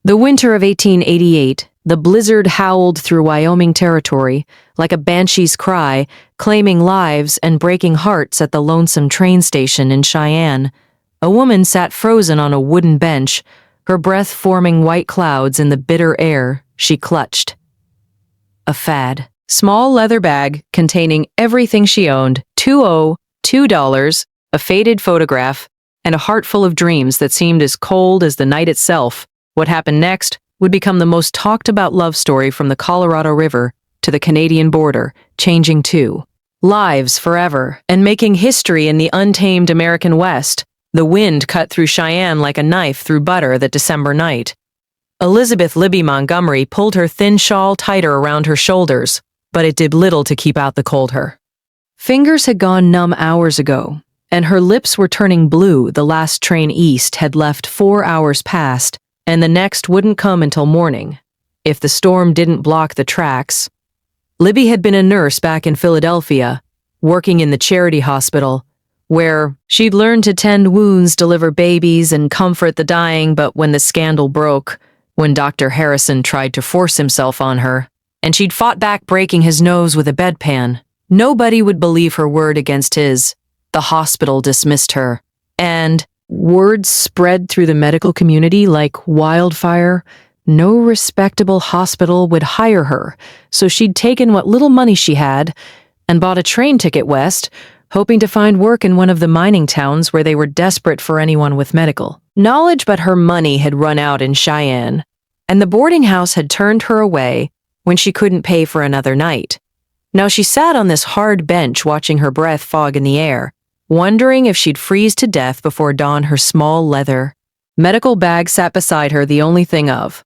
The winter of 1888, the blizzard howled through Wyoming Territory like a banshee's cry, claiming lives and breaking hearts at the lonesome train station in Cheyenne. A woman sat frozen on a wooden bench, her breath forming white clouds in the bitter air she clutched. A fad. Small leather bag containing everything she owned, $2, a faded photograph, and a heart full of dreams that seemed as cold as the night itself. What happened next would become the most talked about love story from the Colorado River to the Canadian border, changing two lives forever and making history in the untamed American West. The wind cut through Cheyenne like a knife through butter that December night. Elizabeth Libby Montgomery pulled her thin shawl tighter around her shoulders, but it did little to keep out the cold her fingers had gone numb hours ago, and her lips were turning blue. The last train east had left 4 hours past, and the next wouldn't come until morning, if the storm didn't block the tracks. Libby had been a nurse back in Philadelphia, working in the charity hospital, where she'd learned to tend wounds, deliver babies, and comfort the dying. But when the scandal broke, when Dr. Harrison tried to force himself on her, and she'd fought back, breaking his nose with a bedpan, nobody would believe her word against his. The hospital dismissed her, and word spread through the medical community like wildfire. No respectable hospital would hire her, so she'd taken what little money she had and bought a train ticket west, hoping to find work in one of the mining towns where they were desperate for anyone with medical knowledge. But her money had run out in Cheyenne, and the boarding house had turned her away when she couldn't pay for another night. Now she sat on this hard bench watching her breath fog in the air, wondering if she'd freeze to death before dawn. Her small leather medical bag sat beside her, the only thing of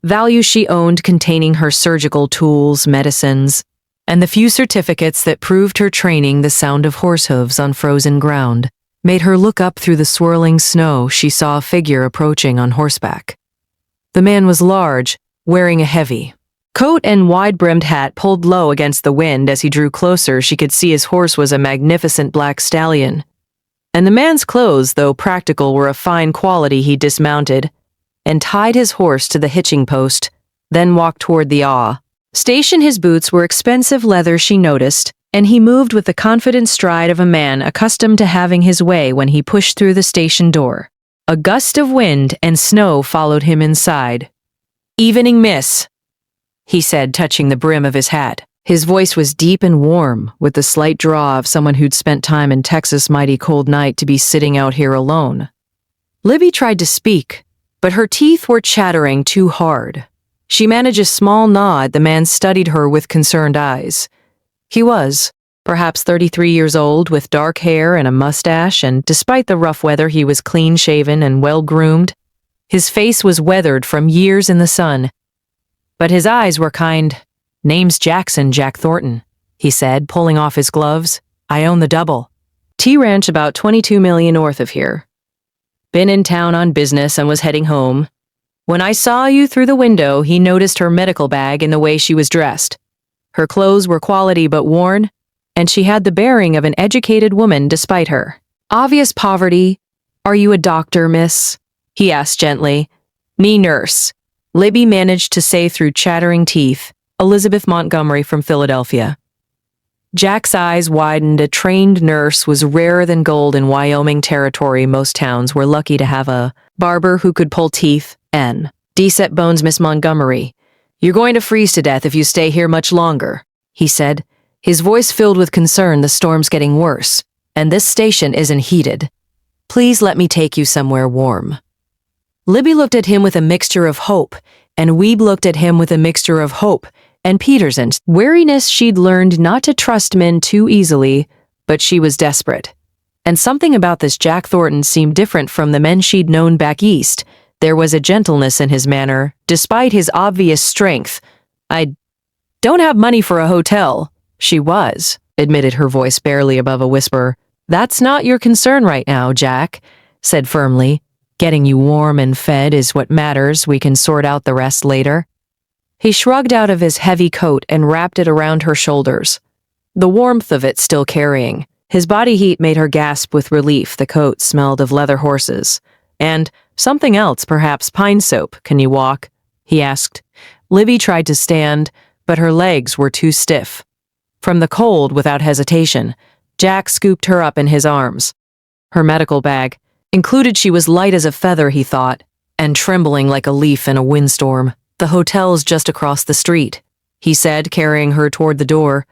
value she owned, containing her surgical tools, medicines, and the few certificates that proved her training. The sound of horse hooves on frozen ground made her look up through the swirling snow. She saw a figure approaching on horseback. The man was large, wearing a heavy coat and wide-brimmed hat pulled low against the wind. As he drew closer, she could see his horse was a magnificent black stallion, and the man's clothes, though practical, were of fine quality. He dismounted and tied his horse to the hitching post, then walked toward the station. His boots were expensive leather, she noticed, and he moved with the confident stride of a man accustomed to having his way. When he pushed through the station door, a gust of wind and snow followed him inside. "Evening, miss," he said, touching the brim of his hat. His voice was deep and warm, with the slight draw of someone who'd spent time in Texas' mighty cold night to be sitting out here alone. Libby tried to speak, but her teeth were chattering too hard. She managed a small nod. The man studied her with concerned eyes. He was, perhaps 33 years old, with dark hair and a mustache, and despite the rough weather, he was clean-shaven and well-groomed. His face was weathered from years in the sun, but his eyes were kind. "Name's Jack Thornton," he said, pulling off his gloves. "I own the Double T Ranch about 22 million north of here. Been in town on business and was heading home. When I saw you through the window," he noticed her medical bag and the way she was dressed. Her clothes were quality but worn, and she had the bearing of an educated woman despite her obvious poverty. "Are you a doctor, miss?" he asked gently. "Me nurse," Libby managed to say through chattering teeth. "Elizabeth Montgomery from Philadelphia." Jack's eyes widened. A trained nurse was rarer than gold in Wyoming Territory. Most towns were lucky to have a barber who could pull teeth. "Set bones, Miss Montgomery. You're going to freeze to death if you stay here much longer," he said, his voice filled with concern. "The storm's getting worse, and this station isn't heated. Please let me take you somewhere warm." Libby looked at him with a mixture of hope, and Weeb looked at him with a mixture of hope and Peterson's wariness. She'd learned not to trust men too easily, but she was desperate. And something about this Jack Thornton seemed different from the men she'd known back east. There was a gentleness in his manner, despite his obvious strength. "I don't have money for a hotel." "She was," admitted her voice barely above a whisper. "That's not your concern right now," Jack said firmly. "Getting you warm and fed is what matters. We can sort out the rest later." He shrugged out of his heavy coat and wrapped it around her shoulders, the warmth of it still carrying. His body heat made her gasp with relief. The coat smelled of leather horses, And something else, perhaps pine soap. Can you walk? He asked. Libby tried to stand, but her legs were too stiff. From the cold, without hesitation, Jack scooped her up in his arms. Her medical bag included. She was light as a feather, he thought, and trembling like a leaf in a windstorm. The hotel's just across the street, he said, carrying her toward the door.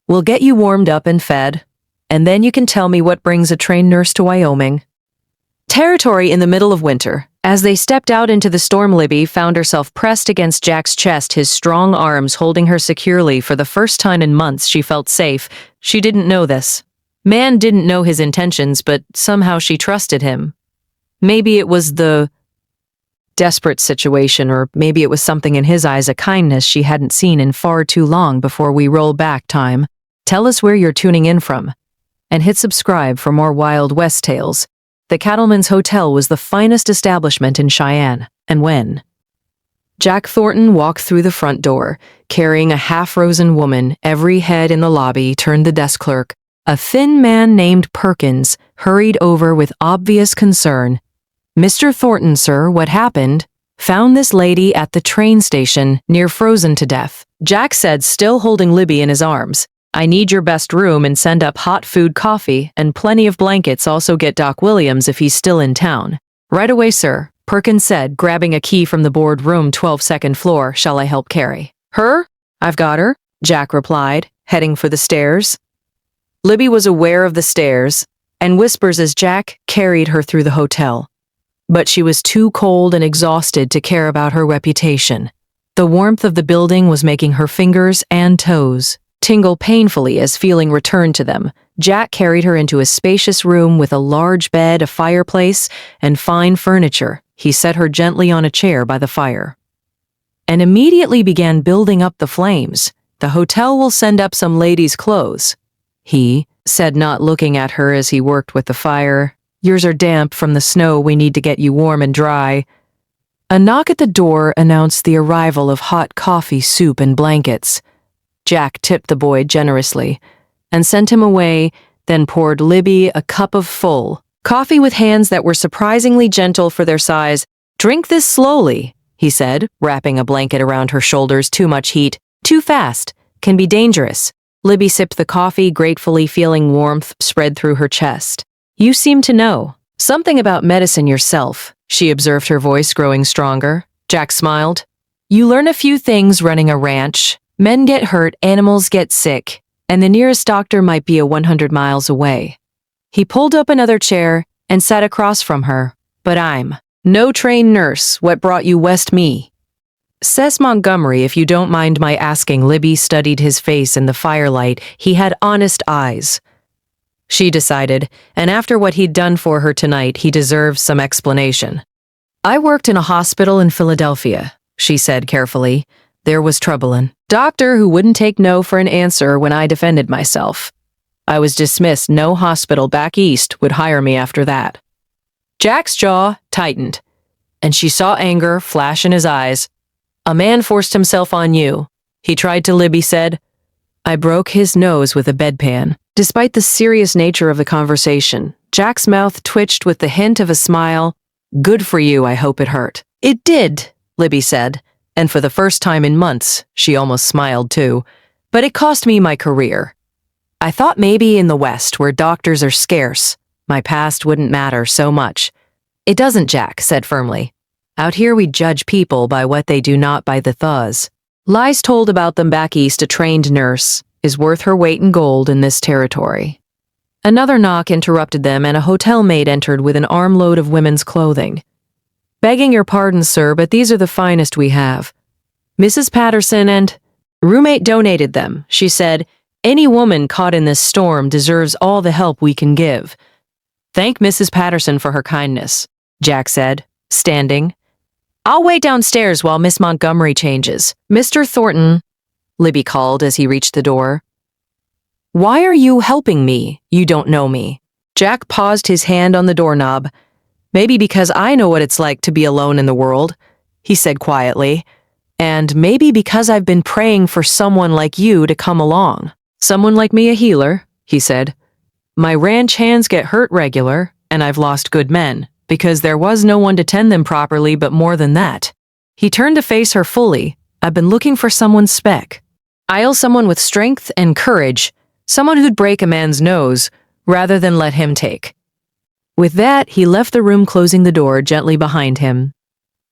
We'll get you warmed up and fed, and then you can tell me what brings a trained nurse to Wyoming. Territory in the middle of winter. As they stepped out into the storm, Libby found herself pressed against Jack's chest, his strong arms holding her securely. For the first time in months, she felt safe. She didn't know this. Man didn't know his intentions, but somehow she trusted him. Maybe it was the desperate situation, or maybe it was something in his eyes, a kindness she hadn't seen in far too long. Before we roll back time, tell us where you're tuning in from, and hit subscribe for more Wild West tales. The Cattleman's Hotel was the finest establishment in Cheyenne, and when Jack Thornton walked through the front door, carrying a half-frozen woman, every head in the lobby turned. The desk clerk, a thin man named Perkins, hurried over with obvious concern. Mr. Thornton, sir, what happened? Found this lady at the train station, near frozen to death, Jack said, still holding Libby in his arms. I need your best room and send up hot food, coffee, and plenty of blankets. Also get Doc Williams if he's still in town. Right away, sir, Perkins said, grabbing a key from the board room 12th floor. Shall I help carry her? I've got her, Jack replied, heading for the stairs. Libby was aware of the stairs and whispers as Jack carried her through the hotel. But she was too cold and exhausted to care about her reputation. The warmth of the building was making her fingers and toes tingle painfully as feeling returned to them. Jack carried her into a spacious room with a large bed, a fireplace, and fine furniture. He set her gently on a chair by the fire and immediately began building up the flames. The hotel will send up some ladies' clothes, he said, not looking at her as he worked with the fire. Yours are damp from the snow. We need to get you warm and dry. A knock at the door announced the arrival of hot coffee, soup, and blankets. Jack tipped the boy generously and sent him away, then poured Libby a cup of full coffee with hands that were surprisingly gentle for their size. Drink this slowly, he said, wrapping a blanket around her shoulders. Too much heat, too fast, can be dangerous. Libby sipped the coffee gratefully, feeling warmth spread through her chest. You seem to know something about medicine yourself, she observed, her voice growing stronger. Jack smiled. You learn a few things running a ranch. Men get hurt, animals get sick, and the nearest doctor might be 100 miles away. He pulled up another chair and sat across from her. But I'm no trained nurse. What brought you west me? Says Montgomery, if you don't mind my asking. Libby studied his face in the firelight. He had honest eyes, she decided, and after what he'd done for her tonight, he deserved some explanation. I worked in a hospital in Philadelphia, she said carefully. There was trouble in doctor who wouldn't take no for an answer when I defended myself. I was dismissed. No hospital back east would hire me after that. Jack's jaw tightened, and she saw anger flash in his eyes. A man forced himself on you, he tried to. Libby said. I broke his nose with a bedpan. Despite the serious nature of the conversation, Jack's mouth twitched with the hint of a smile. Good for you, I hope it hurt. It did, Libby said, and for the first time in months, she almost smiled too. But it cost me my career. I thought maybe in the West, where doctors are scarce, my past wouldn't matter so much. It doesn't, Jack said firmly. Out here we judge people by what they do, not by the thaws. Lies told about them back east. A trained nurse is worth her weight in gold in this territory. Another knock interrupted them, and a hotel maid entered with an armload of women's clothing. Begging your pardon, sir, but these are the finest we have. Mrs. Patterson and roommate donated them, she said. Any woman caught in this storm deserves all the help we can give. Thank Mrs. Patterson for her kindness, Jack said, standing. I'll wait downstairs while Miss Montgomery changes. Mr. Thornton, Libby called as he reached the door. Why are you helping me? You don't know me. Jack paused, his hand on the doorknob. Maybe because I know what it's like to be alone in the world, he said quietly. And maybe because I've been praying for someone like you to come along. Someone like me, a healer, he said. My ranch hands get hurt regular, and I've lost good men, because there was no one to tend them properly, but more than that. He turned to face her fully. I've been looking for someone's spec. Someone with strength and courage, someone who'd break a man's nose, rather than let him take. With that, he left the room, closing the door gently behind him.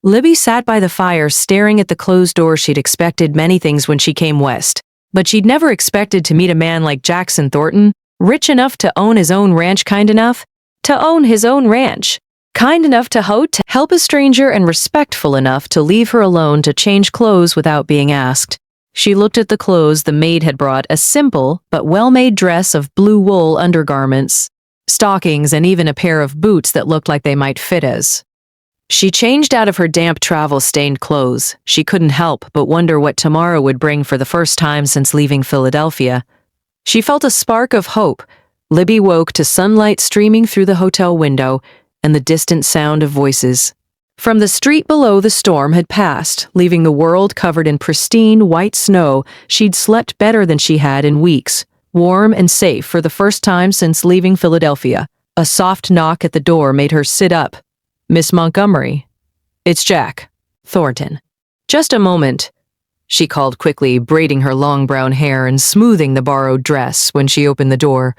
Libby sat by the fire, staring at the closed door. She'd expected many things when she came west, but she'd never expected to meet a man like Jackson Thornton, rich enough to own his own ranch, kind enough to own his own ranch, kind enough to help a stranger, and respectful enough to leave her alone to change clothes without being asked. She looked at the clothes the maid had brought, a simple but well-made dress of blue wool undergarments, stockings, and even a pair of boots that looked like they might fit as. She changed out of her damp, travel-stained clothes. She couldn't help but wonder what tomorrow would bring. For the first time since leaving Philadelphia, she felt a spark of hope. Libby woke to sunlight streaming through the hotel window and the distant sound of voices. From the street below, the storm had passed, leaving the world covered in pristine white snow. She'd slept better than she had in weeks, warm and safe for the first time since leaving Philadelphia. A soft knock at the door made her sit up. "Miss Montgomery." "It's Jack. Thornton." "Just a moment," she called quickly, braiding her long brown hair and smoothing the borrowed dress. When she opened the door,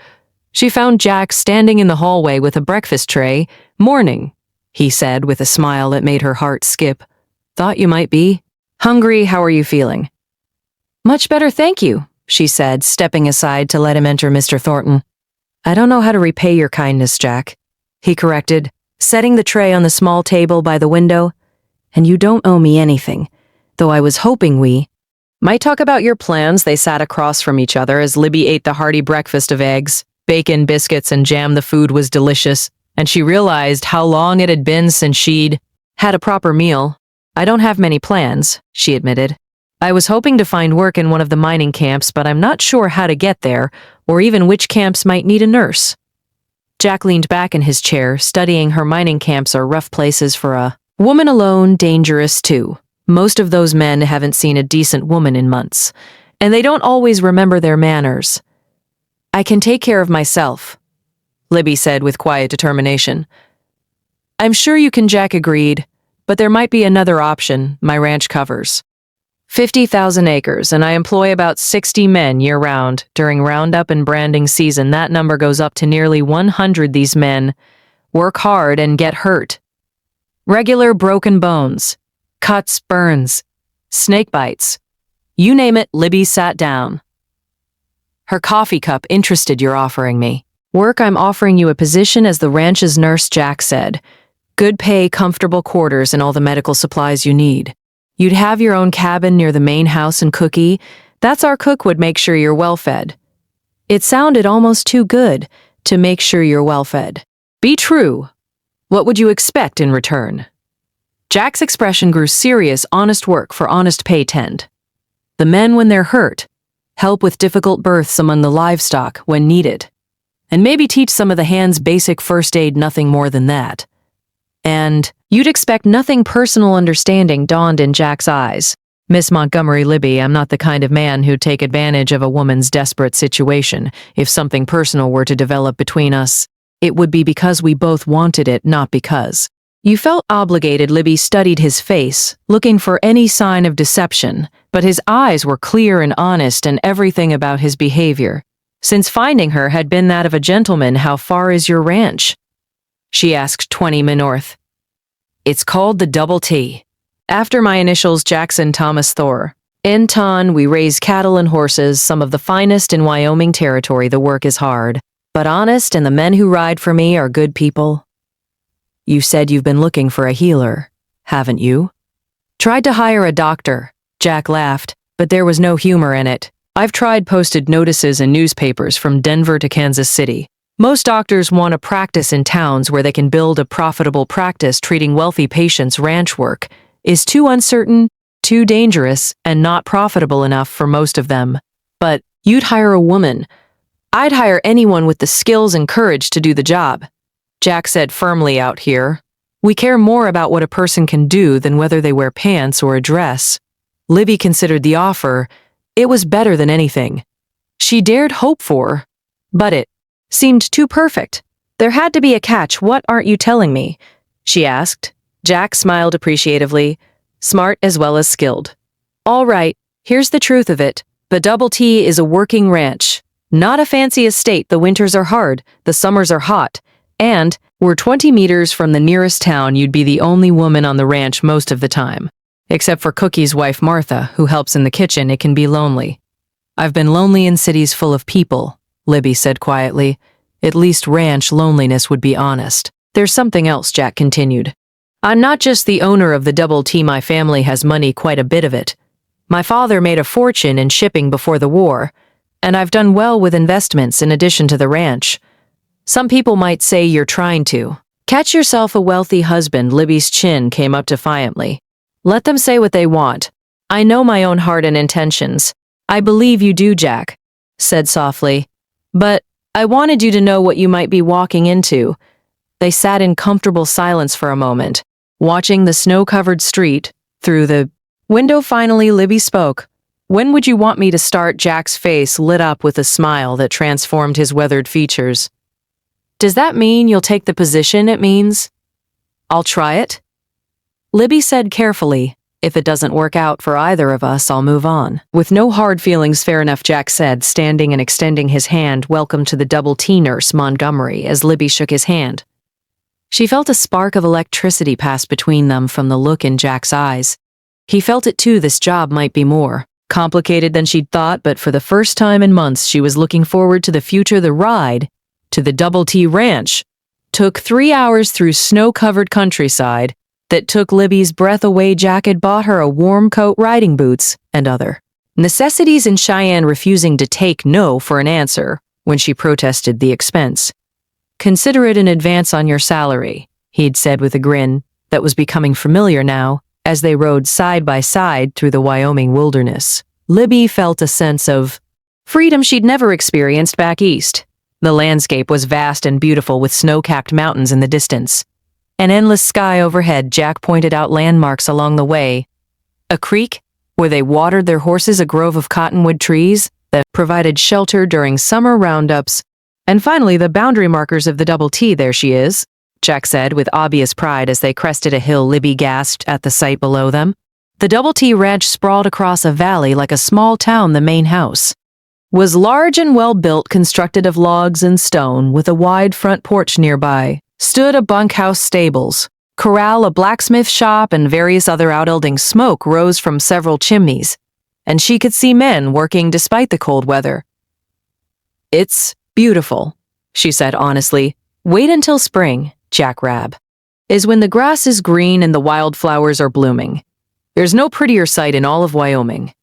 she found Jack standing in the hallway with a breakfast tray. "Morning," he said with a smile that made her heart skip. "Thought you might be hungry. How are you feeling?" "Much better, thank you," she said, stepping aside to let him enter. "Mr. Thornton." "I don't know how to repay your kindness, Jack," he corrected, setting the tray on the small table by the window. "And you don't owe me anything, though I was hoping we might talk about your plans." They sat across from each other as Libby ate the hearty breakfast of eggs, bacon, biscuits, and jam. The food was delicious, and she realized how long it had been since she'd had a proper meal. "I don't have many plans," she admitted. "I was hoping to find work in one of the mining camps, but I'm not sure how to get there, or even which camps might need a nurse." Jack leaned back in his chair, studying her. "Mining camps are rough places for a woman alone, dangerous too. Most of those men haven't seen a decent woman in months, and they don't always remember their manners. I can take care of myself," Libby said with quiet determination. "I'm sure you can," Jack agreed, "but there might be another option. My ranch covers 50,000 acres, and I employ about 60 men year-round. During roundup and branding season, that number goes up to nearly 100. These men work hard and get hurt. Regular broken bones, cuts, burns, snake bites. You name it." Libby sat down, her coffee cup. "Interested you're offering me work?" "I'm offering you a position as the ranch's nurse," Jack said. "Good pay, comfortable quarters, and all the medical supplies you need. You'd have your own cabin near the main house and cookie. That's our cook would make sure you're well fed." It sounded almost too good to make sure you're well fed. "Be true. What would you expect in return?" Jack's expression grew serious. "Honest work for honest pay. Tend the men when they're hurt, help with difficult births among the livestock when needed, and maybe teach some of the hands basic first aid, nothing more than that." "And you'd expect nothing." Personal understanding dawned in Jack's eyes. "Miss Montgomery, Libby, I'm not the kind of man who'd take advantage of a woman's desperate situation. If something personal were to develop between us, it would be because we both wanted it, not because you felt obligated." Libby studied his face, looking for any sign of deception, but his eyes were clear and honest, and everything about his behavior since finding her had been that of a gentleman. "How far is your ranch?" she asked. 20 mi north. "It's called the Double T, after my initials, Jackson Thomas Thor. In Ton, we raise cattle and horses, some of the finest in Wyoming Territory. The work is hard, but honest, and the men who ride for me are good people." "You said you've been looking for a healer, haven't you?" "Tried to hire a doctor," Jack laughed, "but there was no humor in it. I've tried, posted notices in newspapers from Denver to Kansas City. Most doctors want to practice in towns where they can build a profitable practice. Treating wealthy patients, ranch work, is too uncertain, too dangerous, and not profitable enough for most of them. But you'd hire a woman. I'd hire anyone with the skills and courage to do the job," Jack said firmly. "Out here, we care more about what a person can do than whether they wear pants or a dress." Libby considered the offer. It was better than anything she dared hope for, but it seemed too perfect. There had to be a catch. "What aren't you telling me?" she asked. Jack smiled appreciatively, smart as well as skilled. All right, here's the truth of it. The Double T is a working ranch. Not a fancy estate. The winters are hard, the summers are hot, and we're 20 meters from the nearest town. You'd be the only woman on the ranch most of the time. Except for Cookie's wife Martha, who helps in the kitchen. It can be lonely. I've been lonely in cities full of people, Libby said quietly. At least ranch loneliness would be honest. There's something else, Jack continued. I'm not just the owner of the Double T. My family has money, quite a bit of it. My father made a fortune in shipping before the war, and I've done well with investments in addition to the ranch. Some people might say you're trying to catch yourself a wealthy husband. Libby's chin came up defiantly. Let them say what they want. I know my own heart and intentions. I believe you do, Jack said softly. But I wanted you to know what you might be walking into. They sat in comfortable silence for a moment, watching the snow-covered street through the window. Finally, Libby spoke. When would you want me to start? Jack's face lit up with a smile that transformed his weathered features. Does that mean you'll take the position? It means I'll try it? Libby said carefully. If it doesn't work out for either of us, I'll move on. With no hard feelings. Fair enough, Jack said, standing and extending his hand. Welcome to the Double T, Nurse Montgomery, as Libby shook his hand. She felt a spark of electricity pass between them from the look in Jack's eyes. He felt it too. This job might be more complicated than she'd thought, but for the first time in months, she was looking forward to the future. The ride to the Double T Ranch took 3 hours through snow-covered countryside that took Libby's breath away. Jack had bought her a warm coat, riding boots, and other necessities in Cheyenne, refusing to take no for an answer when she protested the expense. Consider it an advance on your salary, he'd said with a grin that was becoming familiar now as they rode side by side through the Wyoming wilderness. Libby felt a sense of freedom she'd never experienced back east. The landscape was vast and beautiful, with snow-capped mountains in the distance. An endless sky overhead. Jack pointed out landmarks along the way. A creek where they watered their horses, a grove of cottonwood trees that provided shelter during summer roundups, and finally the boundary markers of the Double T. There she is, Jack said with obvious pride as they crested a hill. Libby gasped at the sight below them. The Double T Ranch sprawled across a valley like a small town. The main house was large and well-built, constructed of logs and stone, with a wide front porch nearby. Stood a bunkhouse, stables, corral, a blacksmith shop, and various other outbuildings. Smoke rose from several chimneys, and she could see men working despite the cold weather. It's beautiful, she said honestly. Wait until spring, Jack Rabb, is when the grass is green and the wildflowers are blooming. There's no prettier sight in all of Wyoming.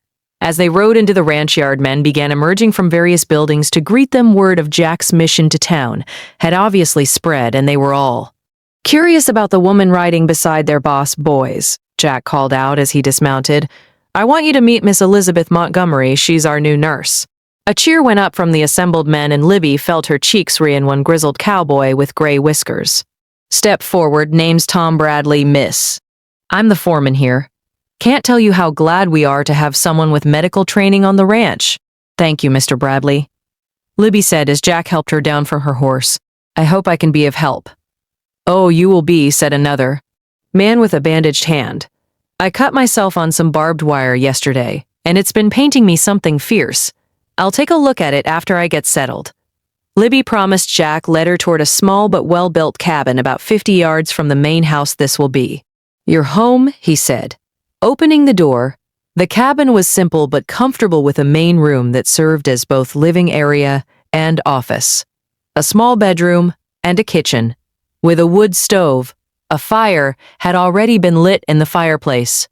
As they rode into the ranch yard, men began emerging from various buildings to greet them. Word of Jack's mission to town had obviously spread, and they were all curious about the woman riding beside their boss. Boys, Jack called out as he dismounted, I want you to meet Miss Elizabeth Montgomery. She's our new nurse. A cheer went up from the assembled men, and Libby felt her cheeks redden. One grizzled cowboy with gray whiskers stepped forward. Name's Tom Bradley, miss. I'm the foreman here. Can't tell you how glad we are to have someone with medical training on the ranch. Thank you, Mr. Bradley, Libby said as Jack helped her down from her horse. I hope I can be of help. Oh, you will be, said another man with a bandaged hand. I cut myself on some barbed wire yesterday, and it's been painting me something fierce. I'll take a look at it after I get settled. Libby promised. Jack led her toward a small but well-built cabin about 50 yards from the main house. This will be your home, he said, opening the door. The cabin was simple but comfortable, with a main room that served as both living area and office. A small bedroom and a kitchen, with a wood stove. A fire had already been lit in the fireplace,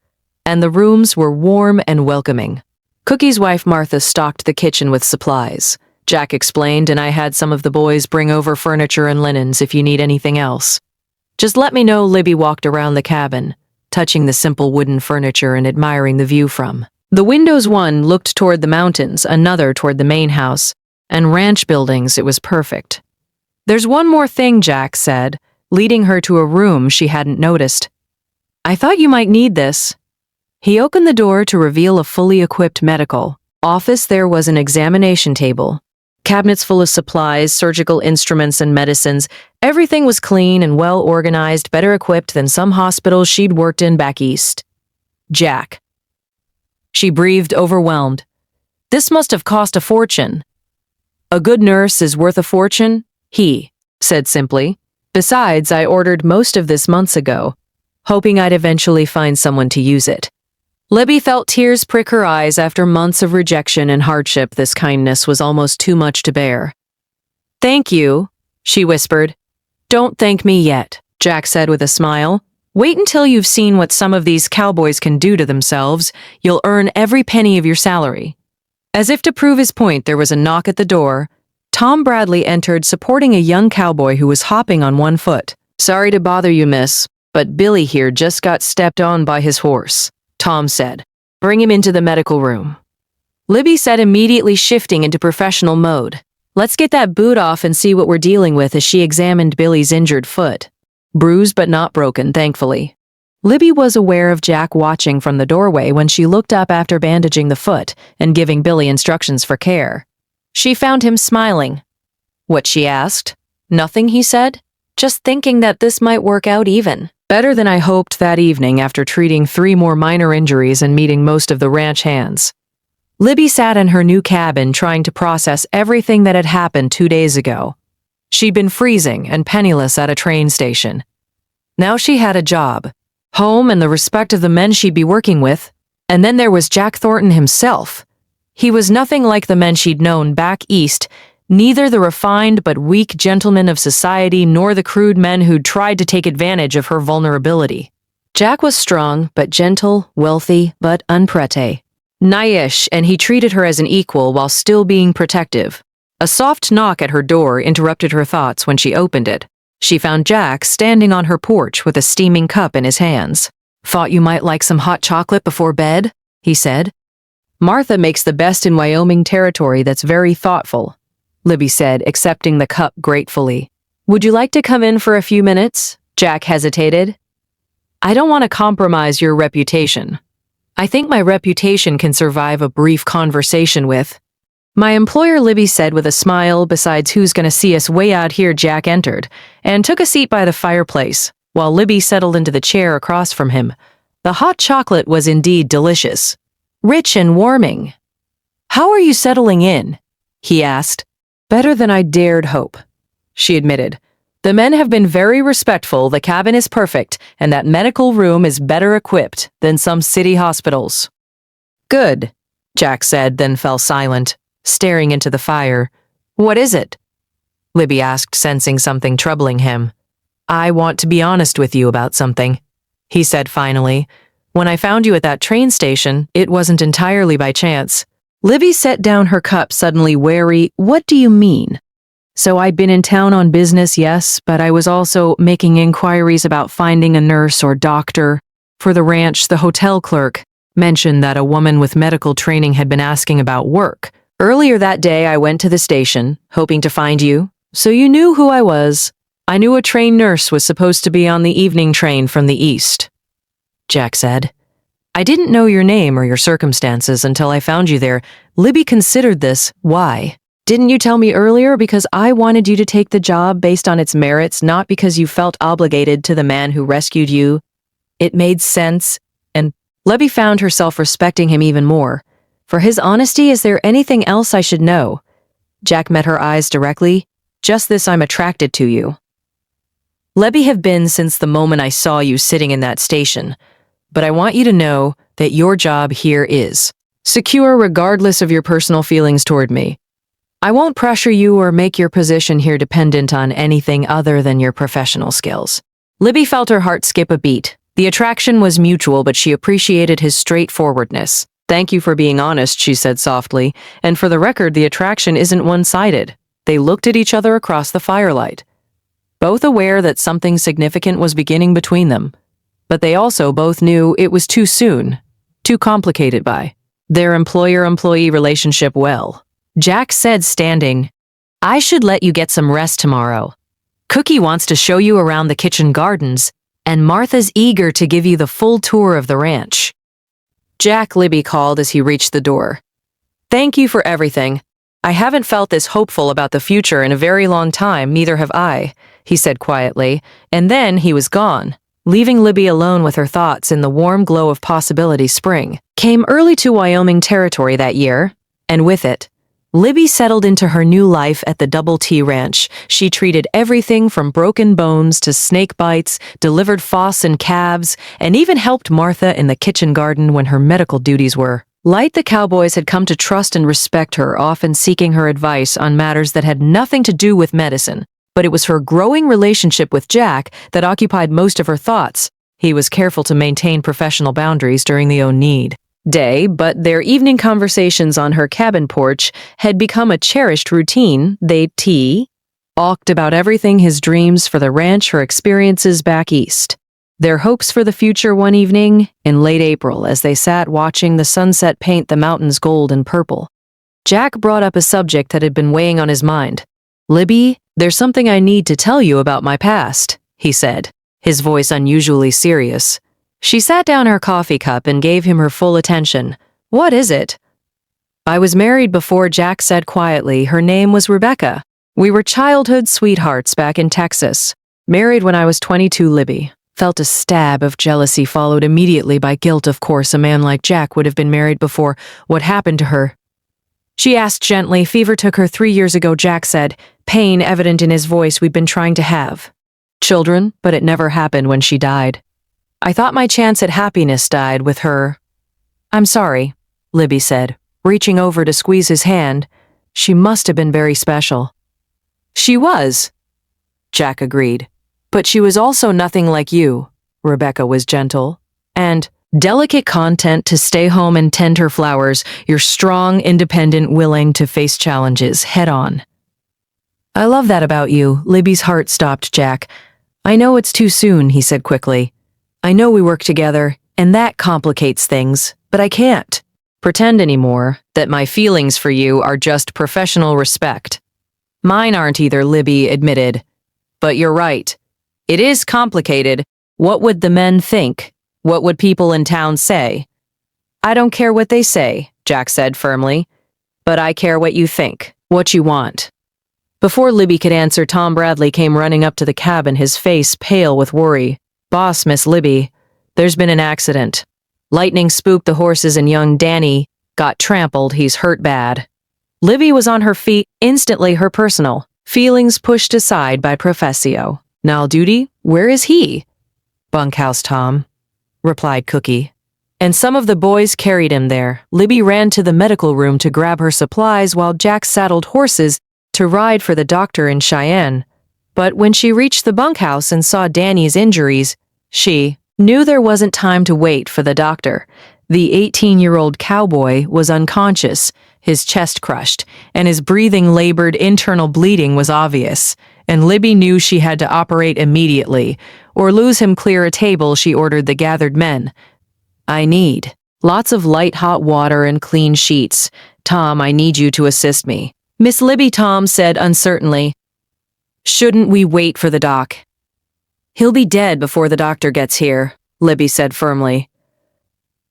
and the rooms were warm and welcoming. Cookie's wife Martha stocked the kitchen with supplies, Jack explained, and I had some of the boys bring over furniture and linens if you need anything else. Just let me know. Libby walked around the cabin, touching the simple wooden furniture and admiring the view from the windows. One looked toward the mountains, another toward the main house and ranch buildings. It was perfect. There's one more thing, Jack said, leading her to a room she hadn't noticed. I thought you might need this. He opened the door to reveal a fully equipped medical office. There was an examination table, Cabinets full of supplies, surgical instruments, and medicines. Everything was clean and well organized, better equipped than some hospitals she'd worked in back east. Jack. She breathed, overwhelmed. This must have cost a fortune. A good nurse is worth a fortune, he said simply. Besides, I ordered most of this months ago, hoping I'd eventually find someone to use it. Libby felt tears prick her eyes after months of rejection and hardship. This kindness was almost too much to bear. Thank you, she whispered. Don't thank me yet, Jack said with a smile. Wait until you've seen what some of these cowboys can do to themselves. You'll earn every penny of your salary. As if to prove his point, there was a knock at the door. Tom Bradley entered, supporting a young cowboy who was hopping on one foot. Sorry to bother you, miss, but Billy here just got stepped on by his horse, Tom said. Bring him into the medical room. Libby said, immediately shifting into professional mode. Let's get that boot off and see what we're dealing with, as she examined Billy's injured foot. Bruised but not broken, thankfully. Libby was aware of Jack watching from the doorway when she looked up after bandaging the foot and giving Billy instructions for care. She found him smiling. What, she asked? Nothing, he said. Just thinking that this might work out even. Better than I hoped that evening after treating 3 more minor injuries and meeting most of the ranch hands. Libby sat in her new cabin trying to process everything that had happened 2 days ago. She'd been freezing and penniless at a train station. Now she had a job, home, and the respect of the men she'd be working with. And then there was Jack Thornton himself. He was nothing like the men she'd known back east, neither the refined but weak gentlemen of society nor the crude men who'd tried to take advantage of her vulnerability. Jack was strong but gentle, wealthy but unprete. Naish, and he treated her as an equal while still being protective. A soft knock at her door interrupted her thoughts. When she opened it, she found Jack standing on her porch with a steaming cup in his hands. Thought you might like some hot chocolate before bed, he said. Martha makes the best in Wyoming Territory that's very thoughtful, Libby said, accepting the cup gratefully. Would you like to come in for a few minutes? Jack hesitated. I don't want to compromise your reputation. I think my reputation can survive a brief conversation with my employer, Libby said with a smile. Besides, who's going to see us way out here? Jack entered and took a seat by the fireplace, while Libby settled into the chair across from him. The hot chocolate was indeed delicious, rich and warming. How are you settling in? He asked. Better than I dared hope, she admitted. The men have been very respectful, the cabin is perfect, and that medical room is better equipped than some city hospitals. Good, Jack said, then fell silent, staring into the fire. What is it? Libby asked, sensing something troubling him. I want to be honest with you about something, he said finally. When I found you at that train station, it wasn't entirely by chance. Libby set down her cup, suddenly wary. What do you mean? So I'd been in town on business, yes, but I was also making inquiries about finding a nurse or doctor. For the ranch, the hotel clerk mentioned that a woman with medical training had been asking about work. Earlier that day, I went to the station, hoping to find you. So you knew who I was. I knew a trained nurse was supposed to be on the evening train from the east, Jack said. I didn't know your name or your circumstances until I found you there. Libby considered this. Why? Didn't you tell me earlier? Because I wanted you to take the job based on its merits, not because you felt obligated to the man who rescued you. It made sense, and Libby found herself respecting him even more. For his honesty, is there anything else I should know? Jack met her eyes directly. Just this, I'm attracted to you. Libby have been since the moment I saw you sitting in that station. But I want you to know that your job here is secure regardless of your personal feelings toward me. I won't pressure you or make your position here dependent on anything other than your professional skills. Libby felt her heart skip a beat. The attraction was mutual, but she appreciated his straightforwardness. Thank you for being honest, she said softly. And for the record, the attraction isn't one-sided. They looked at each other across the firelight, both aware that something significant was beginning between them. But they also both knew it was too soon, too complicated by their employer-employee relationship well. Jack said, standing, I should let you get some rest tomorrow. Cookie wants to show you around the kitchen gardens, and Martha's eager to give you the full tour of the ranch. Jack, Libby called as he reached the door. Thank you for everything. I haven't felt this hopeful about the future in a very long time, neither have I, he said quietly, and then he was gone, leaving Libby alone with her thoughts in the warm glow of possibility. Spring came early to Wyoming Territory that year, and with it, Libby settled into her new life at the Double T Ranch. She treated everything from broken bones to snake bites, delivered foss and calves, and even helped Martha in the kitchen garden when her medical duties were light. The Cowboys had come to trust and respect her, often seeking her advice on matters that had nothing to do with medicine. But it was her growing relationship with Jack that occupied most of her thoughts. He was careful to maintain professional boundaries during the need day, but their evening conversations on her cabin porch had become a cherished routine. They talked about everything: his dreams for the ranch, her experiences back east, their hopes for the future. One evening in late April, as they sat watching the sunset paint the mountains gold and purple, Jack brought up a subject that had been weighing on his mind. "Libby, there's something I need to tell you about my past," he said, his voice unusually serious. She sat down her coffee cup and gave him her full attention. "What is it?" "I was married before," Jack said quietly. "Her name was Rebecca. We were childhood sweethearts back in Texas. Married when I was 22. Libby felt a stab of jealousy, followed immediately by guilt. Of course, a man like Jack would have been married before. What happened to her?" She asked gently. "Fever took her 3 years ago," Jack said, pain evident in his voice. "We've been trying to have children, but it never happened when she died. I thought my chance at happiness died with her." "I'm sorry," Libby said, reaching over to squeeze his hand. "She must have been very special." "She was," Jack agreed. "But she was also nothing like you." Rebecca was gentle and delicate, content to stay home and tend her flowers. "You're strong, independent, willing to face challenges head on." "I love that about you." Libby's heart stopped Jack. "I know it's too soon," he said quickly. "I know we work together, and that complicates things, but I can't pretend anymore that my feelings for you are just professional respect." "Mine aren't either," Libby admitted. "But you're right. It is complicated. What would the men think? What would people in town say?" "I don't care what they say," Jack said firmly. "But I care what you think, what you want." Before Libby could answer, Tom Bradley came running up to the cabin, his face pale with worry. "Boss, Miss Libby, there's been an accident. Lightning spooked the horses and young Danny got trampled. He's hurt bad." Libby was on her feet instantly, her personal feelings pushed aside by professio. "Now duty, where is he?" "Bunkhouse, Tom," replied Cookie. "And some of the boys carried him there." Libby ran to the medical room to grab her supplies while Jack saddled horses to ride for the doctor in Cheyenne. But when she reached the bunkhouse and saw Danny's injuries, she knew there wasn't time to wait for the doctor. The 18-year-old cowboy was unconscious, his chest crushed, and his breathing labored. Internal bleeding was obvious, and Libby knew she had to operate immediately, or lose him. "Clear a table," she ordered the gathered men. "I need lots of light hot water and clean sheets. Tom, I need you to assist me." "Miss Libby," Tom said uncertainly. "Shouldn't we wait for the doc?" "He'll be dead before the doctor gets here," Libby said firmly.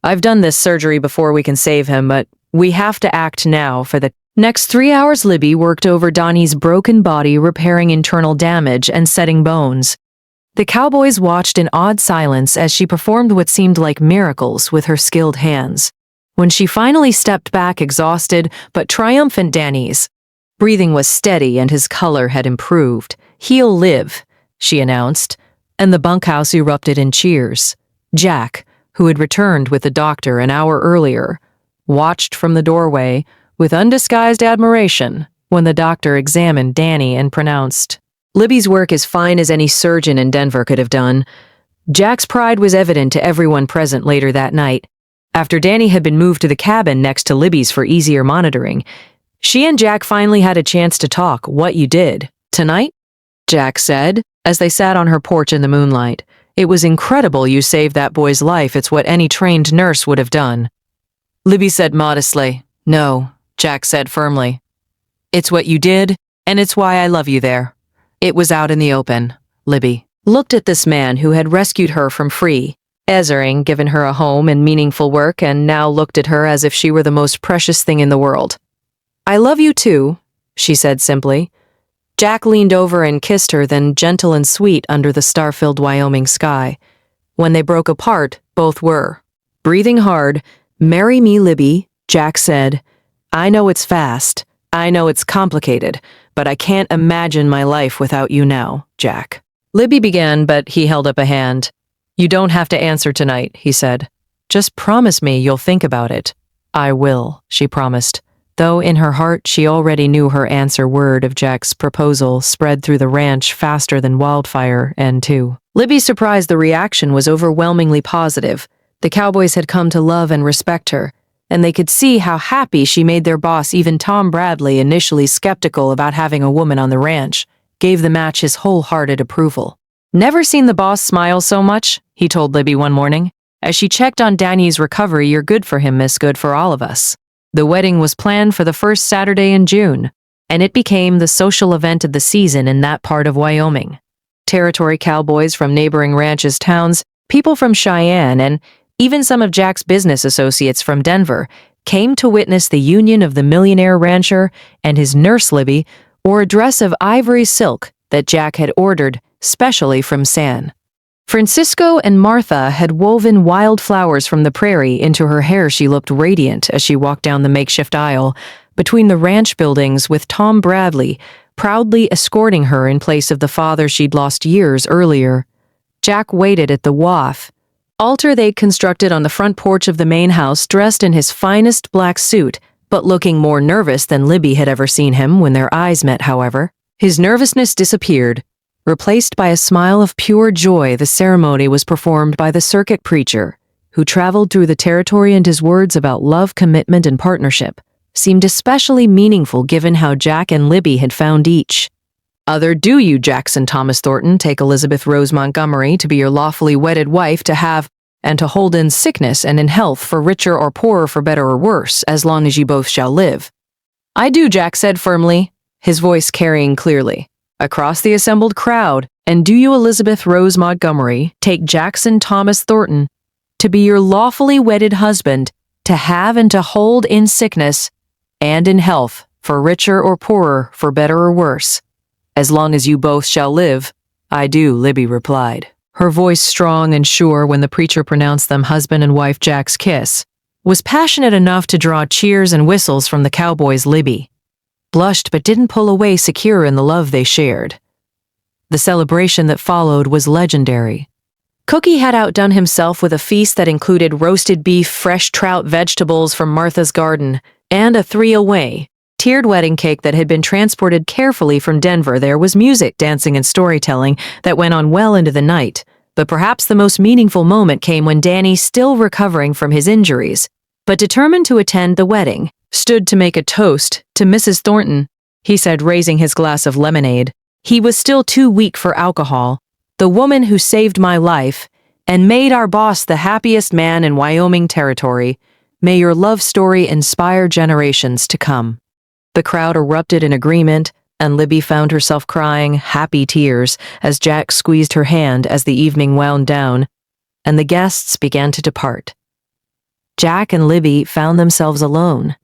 "I've done this surgery before. We can save him, but we have to act now." For the next 3 hours, Libby worked over Donnie's broken body, repairing internal damage and setting bones. The Cowboys watched in awed silence as she performed what seemed like miracles with her skilled hands. When she finally stepped back, exhausted but triumphant, Danny's breathing was steady and his color had improved. "He'll live," she announced, and the bunkhouse erupted in cheers. Jack, who had returned with the doctor an hour earlier, watched from the doorway with undisguised admiration when the doctor examined Danny and pronounced, "Libby's work is fine as any surgeon in Denver could have done." Jack's pride was evident to everyone present later that night. After Danny had been moved to the cabin next to Libby's for easier monitoring, she and Jack finally had a chance to talk. "What you did tonight?" Jack said, as they sat on her porch in the moonlight. "It was incredible. You saved that boy's life. It's what any trained nurse would have done." Libby said modestly. "No," Jack said firmly. "It's what you did, and it's why I love you there." It was out in the open. Libby looked at this man who had rescued her from free Ezering, given her a home and meaningful work, and now looked at her as if she were the most precious thing in the world. I love you too, she said simply. Jack leaned over and kissed her, then gentle and sweet under the star-filled Wyoming sky. When they broke apart, both were. Breathing hard, "Marry me, Libby," Jack said. "I know it's fast. I know it's complicated, but I can't imagine my life without you now, Jack." Libby began, but he held up a hand. "You don't have to answer tonight," he said. "Just promise me you'll think about it." "I will," she promised, though in her heart she already knew her answer. Word of Jack's proposal spread through the ranch faster than wildfire, and too. Libby's surprised the reaction was overwhelmingly positive. The Cowboys had come to love and respect her, and they could see how happy she made their boss. Even Tom Bradley, initially skeptical about having a woman on the ranch, gave the match his wholehearted approval. "Never seen the boss smile so much," he told Libby one morning. As she checked on Danny's recovery, "You're good for him, miss, good for all of us." The wedding was planned for the first Saturday in June, and it became the social event of the season in that part of Wyoming. Territory cowboys from neighboring ranches, towns, people from Cheyenne, and even some of Jack's business associates from Denver came to witness the union of the millionaire rancher and his nurse Libby, wore a dress of ivory silk that Jack had ordered specially from San Francisco, and Martha had woven wild flowers from the prairie into her hair. She looked radiant as she walked down the makeshift aisle between the ranch buildings, with Tom Bradley proudly escorting her in place of the father she'd lost years earlier. Jack waited at the altar they'd constructed on the front porch of the main house, dressed in his finest black suit, but looking more nervous than Libby had ever seen him. When their eyes met, however, his nervousness disappeared, replaced by a smile of pure joy. The ceremony was performed by the circuit preacher, who traveled through the territory, and his words about love, commitment, and partnership seemed especially meaningful given how Jack and Libby had found each other. "Do you, Jackson Thomas Thornton, take Elizabeth Rose Montgomery to be your lawfully wedded wife, to have and to hold in sickness and in health, for richer or poorer, for better or worse, as long as you both shall live?" "I do," Jack said firmly, his voice carrying clearly across the assembled crowd. "And do you, Elizabeth Rose Montgomery, take Jackson Thomas Thornton to be your lawfully wedded husband, to have and to hold in sickness and in health, for richer or poorer, for better or worse, as long as you both shall live?" "I do," Libby replied, her voice strong and sure when the preacher pronounced them husband and wife. Jack's kiss was passionate enough to draw cheers and whistles from the Cowboys. Libby blushed but didn't pull away, secure in the love they shared. The celebration that followed was legendary. Cookie had outdone himself with a feast that included roasted beef, fresh trout, vegetables from Martha's garden, and a three-away tiered wedding cake that had been transported carefully from Denver. There was music, dancing, and storytelling that went on well into the night, but perhaps the most meaningful moment came when Danny, still recovering from his injuries, but determined to attend the wedding, stood to make a toast to Mrs. Thornton. He said, raising his glass of lemonade. He was still too weak for alcohol. "The woman who saved my life and made our boss the happiest man in Wyoming Territory. May your love story inspire generations to come." The crowd erupted in agreement, and Libby found herself crying happy tears as Jack squeezed her hand as the evening wound down, and the guests began to depart. Jack and Libby found themselves alone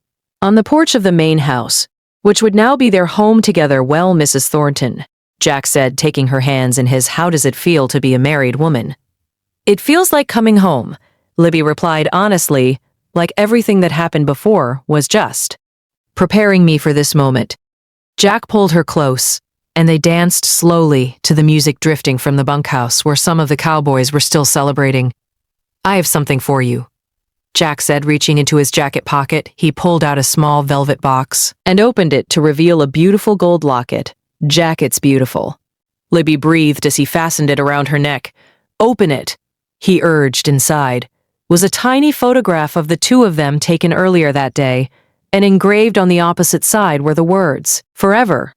on the porch of the main house, which would now be their home together. "Well, Mrs. Thornton," Jack said, taking her hands in his, "how does it feel to be a married woman?" "It feels like coming home," Libby replied honestly, like everything that happened before was just preparing me for this moment. Jack pulled her close, and they danced slowly to the music drifting from the bunkhouse where some of the Cowboys were still celebrating. "I have something for you," Jack said, reaching into his jacket pocket. He pulled out a small velvet box and opened it to reveal a beautiful gold locket. "Jack, it's beautiful." Libby breathed as he fastened it around her neck. "Open it," he urged. Inside was a tiny photograph of the two of them taken earlier that day, and engraved on the opposite side were the words, "Forever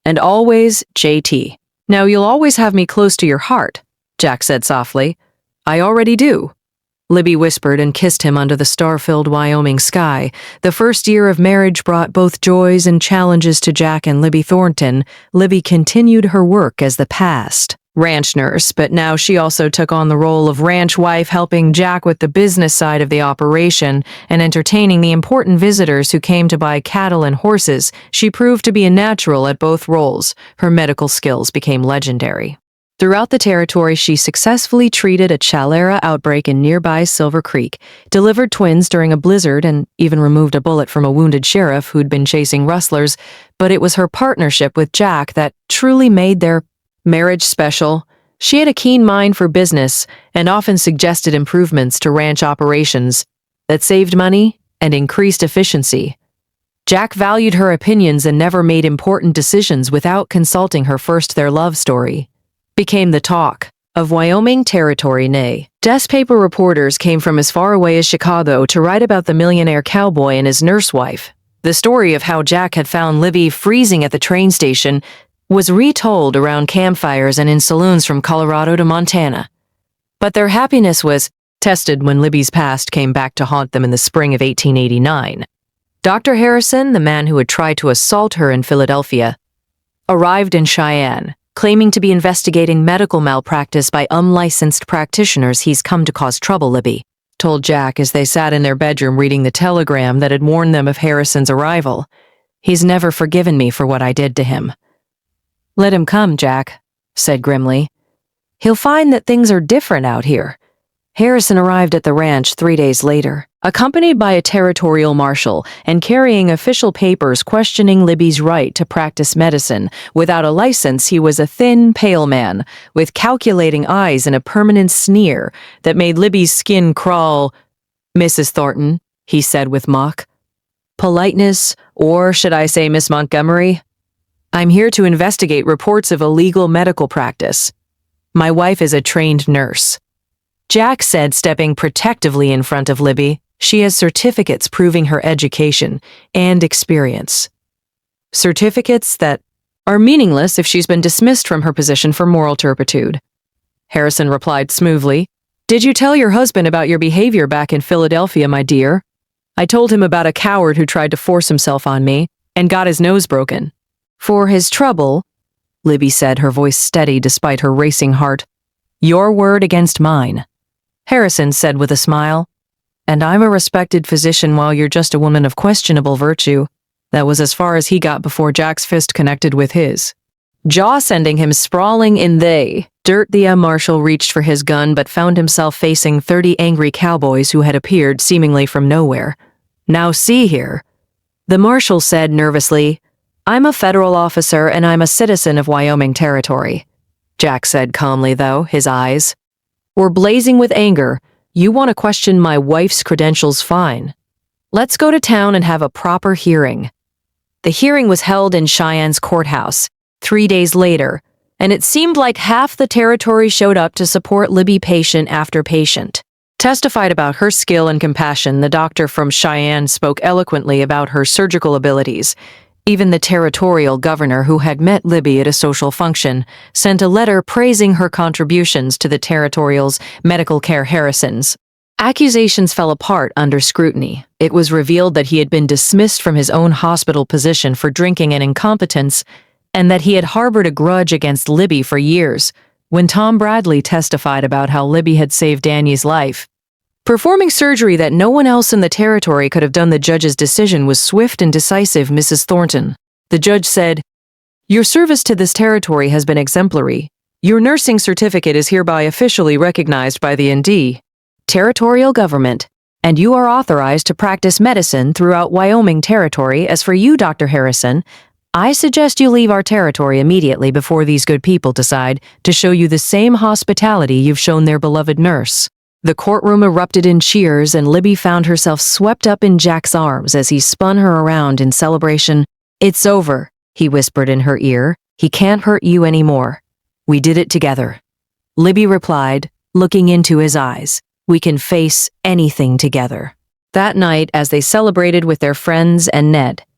and always, JT." "Now you'll always have me close to your heart," Jack said softly. "I already do," Libby whispered and kissed him under the star-filled Wyoming sky. The first year of marriage brought both joys and challenges to Jack and Libby Thornton. Libby continued her work as the past ranch nurse, but now she also took on the role of ranch wife, helping Jack with the business side of the operation and entertaining the important visitors who came to buy cattle and horses. She proved to be a natural at both roles. Her medical skills became legendary. Throughout the territory, she successfully treated a cholera outbreak in nearby Silver Creek, delivered twins during a blizzard, and even removed a bullet from a wounded sheriff who'd been chasing rustlers. But it was her partnership with Jack that truly made their marriage special. She had a keen mind for business and often suggested improvements to ranch operations that saved money and increased efficiency. Jack valued her opinions and never made important decisions without consulting her first. Their love story became the talk of Wyoming Territory. Desk paper reporters came from as far away as Chicago to write about the millionaire cowboy and his nurse wife. The story of how Jack had found Libby freezing at the train station was retold around campfires and in saloons from Colorado to Montana. But their happiness was tested when Libby's past came back to haunt them in the spring of 1889. Dr. Harrison, the man who had tried to assault her in Philadelphia, arrived in Cheyenne, claiming to be investigating medical malpractice by unlicensed practitioners. "He's come to cause trouble," Libby told Jack as they sat in their bedroom reading the telegram that had warned them of Harrison's arrival. "He's never forgiven me for what I did to him." "Let him come," Jack said grimly. "He'll find that things are different out here." Harrison arrived at the ranch 3 days later, accompanied by a territorial marshal and carrying official papers questioning Libby's right to practice medicine. Without a license, he was a thin, pale man with calculating eyes and a permanent sneer that made Libby's skin crawl. "Mrs. Thornton," he said with mock politeness, or should I say Miss Montgomery, "I'm here to investigate reports of illegal medical practice. My wife is a trained nurse," Jack said, stepping protectively in front of Libby. "She has certificates proving her education and experience. Certificates that are meaningless if she's been dismissed from her position for moral turpitude." Harrison replied smoothly, "Did you tell your husband about your behavior back in Philadelphia, my dear?" "I told him about a coward who tried to force himself on me and got his nose broken." "For his trouble," Libby said, her voice steady despite her racing heart. "Your word against mine," Harrison said with a smile. "And I'm a respected physician while you're just a woman of questionable virtue." That was as far as he got before Jack's fist connected with his jaw, sending him sprawling in the dirt. The marshal reached for his gun but found himself facing 30 angry cowboys who had appeared seemingly from nowhere. "Now see here," the marshal said nervously. "I'm a federal officer and I'm a citizen of Wyoming Territory," Jack said calmly, though his eyes were blazing with anger. "You want to question my wife's credentials? Fine. Let's go to town and have a proper hearing." The hearing was held in Cheyenne's courthouse 3 days later, and it seemed like half the territory showed up to support Libby. Patient after patient testified about her skill and compassion. The doctor from Cheyenne spoke eloquently about her surgical abilities. Even the territorial governor, who had met Libby at a social function, sent a letter praising her contributions to the territorial's medical care. Harrison's accusations fell apart under scrutiny. It was revealed that he had been dismissed from his own hospital position for drinking and incompetence, and that he had harbored a grudge against Libby for years. When Tom Bradley testified about how Libby had saved Danny's life, performing surgery that no one else in the territory could have done, the judge's decision was swift and decisive. "Mrs. Thornton," the judge said, "your service to this territory has been exemplary. Your nursing certificate is hereby officially recognized by the ND territorial government, and you are authorized to practice medicine throughout Wyoming Territory. As for you, Dr. Harrison, I suggest you leave our territory immediately before these good people decide to show you the same hospitality you've shown their beloved nurse." The courtroom erupted in cheers, and Libby found herself swept up in Jack's arms as he spun her around in celebration. "It's over," he whispered in her ear. "He can't hurt you anymore. We did it together." Libby replied, looking into his eyes, "We can face anything together." That night, as they celebrated with their friends and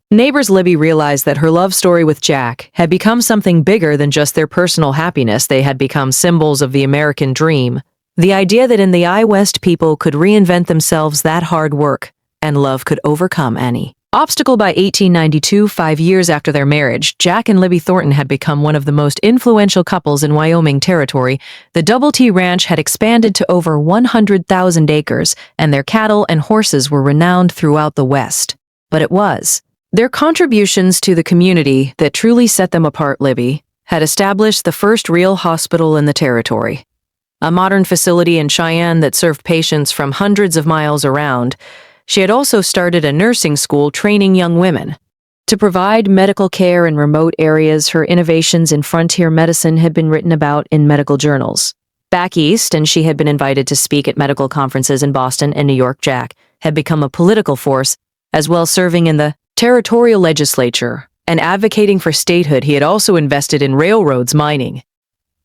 neighbors, Libby realized that her love story with Jack had become something bigger than just their personal happiness. They had become symbols of the American dream. The idea that in the West people could reinvent themselves, that hard work and love could overcome any Obstacle by 1892, 5 years after their marriage, Jack and Libby Thornton had become one of the most influential couples in Wyoming Territory. The Double T Ranch had expanded to over 100,000 acres, and their cattle and horses were renowned throughout the West. But it was their contributions to the community that truly set them apart. Libby had established the first real hospital in the territory, a modern facility in Cheyenne that served patients from hundreds of miles around. She had also started a nursing school training young women to provide medical care in remote areas. Her innovations in frontier medicine had been written about in medical journals back east, and she had been invited to speak at medical conferences in Boston and New York. Jack had become a political force, as well serving in the territorial legislature and advocating for statehood. He had also invested in railroads, mining,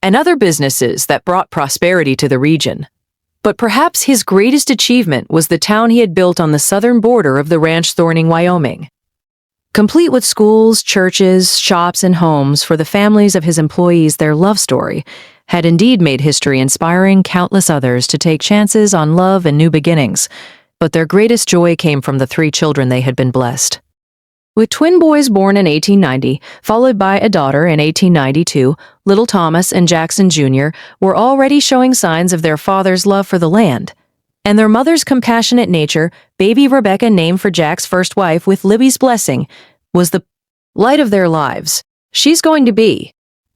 and other businesses that brought prosperity to the region. But perhaps his greatest achievement was the town he had built on the southern border of the ranch, Thornton, Wyoming. Complete with schools, churches, shops, and homes for the families of his employees, their love story had indeed made history, inspiring countless others to take chances on love and new beginnings. But their greatest joy came from the 3 children they had been blessed with. Twin boys born in 1890, followed by a daughter in 1892, little Thomas and Jackson Jr. were already showing signs of their father's love for the land and their mother's compassionate nature. Baby Rebecca, named for Jack's first wife with Libby's blessing, was the light of their lives. "She's going to be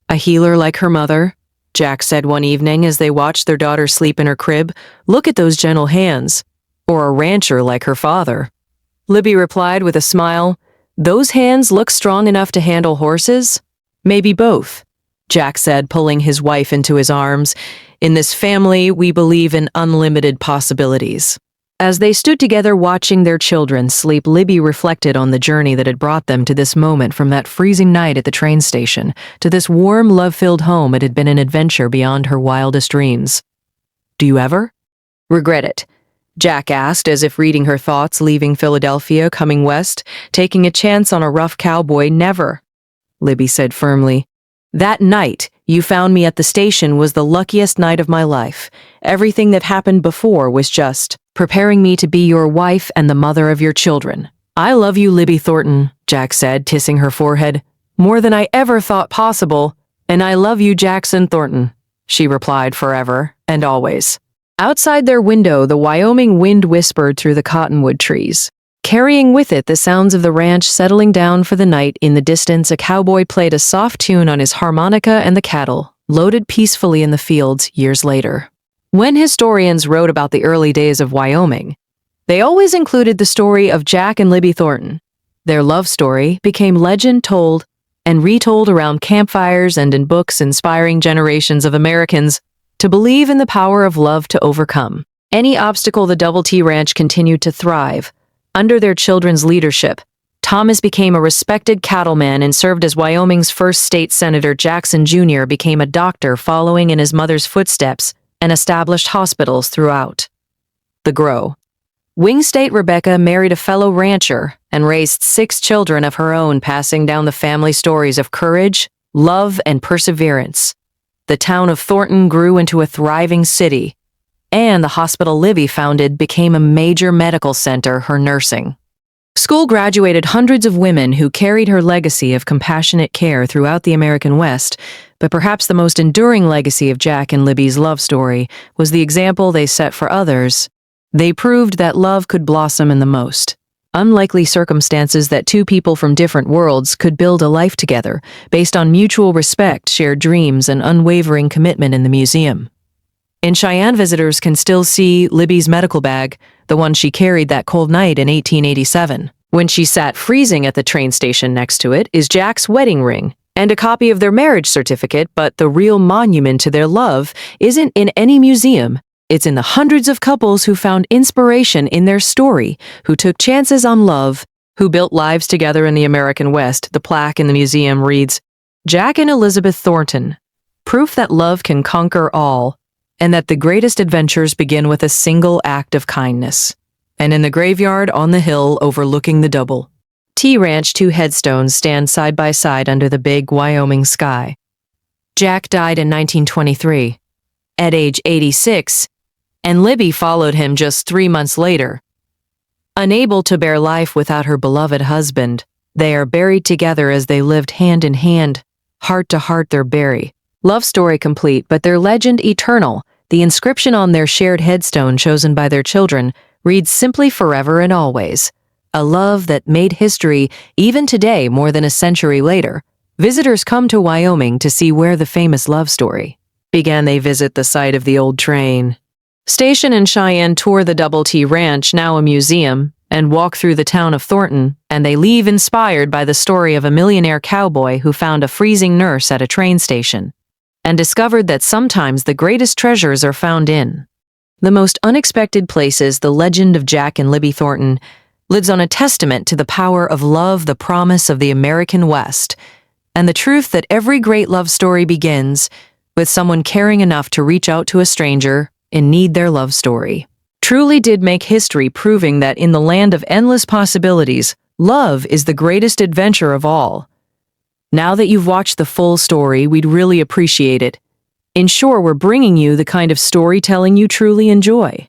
a healer like her mother," Jack said one evening as they watched their daughter sleep in her crib. "Look at those gentle hands." "Or a rancher like her father," Libby replied with a smile. "Those hands look strong enough to handle horses?" "Maybe both," Jack said, pulling his wife into his arms. "In this family, we believe in unlimited possibilities." As they stood together watching their children sleep, Libby reflected on the journey that had brought them to this moment. From that freezing night at the train station to this warm, love-filled home, it had been an adventure beyond her wildest dreams. "Do you ever regret it?" Jack asked, as if reading her thoughts. "Leaving Philadelphia, coming west, taking a chance on a rough cowboy?" "Never," Libby said firmly. "That night you found me at the station was the luckiest night of my life. Everything that happened before was just preparing me to be your wife and the mother of your children." "I love you, Libby Thornton," Jack said, kissing her forehead. "More than I ever thought possible." "And I love you, Jackson Thornton," she replied, "forever and always." Outside their window, the Wyoming wind whispered through the cottonwood trees, carrying with it the sounds of the ranch settling down for the night. In the distance, a cowboy played a soft tune on his harmonica, and the cattle loaded peacefully in the fields. Years later, when historians wrote about the early days of Wyoming, they always included the story of Jack and Libby Thornton. Their love story became legend, told and retold around campfires and in books, inspiring generations of Americans to believe in the power of love to overcome any obstacle. The Double T Ranch continued to thrive under their children's leadership. Thomas became a respected cattleman and served as Wyoming's first state senator. Jackson Jr. became a doctor, following in his mother's footsteps, and established hospitals throughout the Wing State. Rebecca married a fellow rancher and raised 6 children of her own, passing down the family stories of courage, love, and perseverance. The town of Thornton grew into a thriving city, and the hospital Libby founded became a major medical center. Her nursing school graduated hundreds of women who carried her legacy of compassionate care throughout the American West. But perhaps the most enduring legacy of Jack and Libby's love story was the example they set for others. They proved that love could blossom in the most unlikely circumstances, that 2 people from different worlds could build a life together based on mutual respect, shared dreams, and unwavering commitment. In the museum in Cheyenne, visitors can still see Libby's medical bag, the one she carried that cold night in 1887. When she sat freezing at the train station, next to it is Jack's wedding ring and a copy of their marriage certificate. But the real monument to their love isn't in any museum. It's in the hundreds of couples who found inspiration in their story, who took chances on love, who built lives together in the American West. The plaque in the museum reads, "Jack and Elizabeth Thornton, proof that love can conquer all, and that the greatest adventures begin with a single act of kindness." And in the graveyard on the hill overlooking the Double T Ranch, 2 headstones stand side by side under the big Wyoming sky. Jack died in 1923, at age 86, and Libby followed him just 3 months later. Unable to bear life without her beloved husband, they are buried together as they lived hand in hand, heart to heart they're buried. Love story complete, but their legend eternal. The inscription on their shared headstone chosen by their children reads simply forever and always. A love that made history even today more than a century later. Visitors come to Wyoming to see where the famous love story began. They visit the site of the old train station in Cheyenne, tour the Double T Ranch, now a museum, and walk through the town of Thornton, and they leave inspired by the story of a millionaire cowboy who found a freezing nurse at a train station and discovered that sometimes the greatest treasures are found in the most unexpected places. The legend of Jack and Libby Thornton lives on, a testament to the power of love, the promise of the American West, and the truth that every great love story begins with someone caring enough to reach out to a stranger in need. Their love story truly did make history, proving that in the land of endless possibilities, love is the greatest adventure of all. Now that you've watched the full story, we'd really appreciate it. Ensure we're bringing you the kind of storytelling you truly enjoy.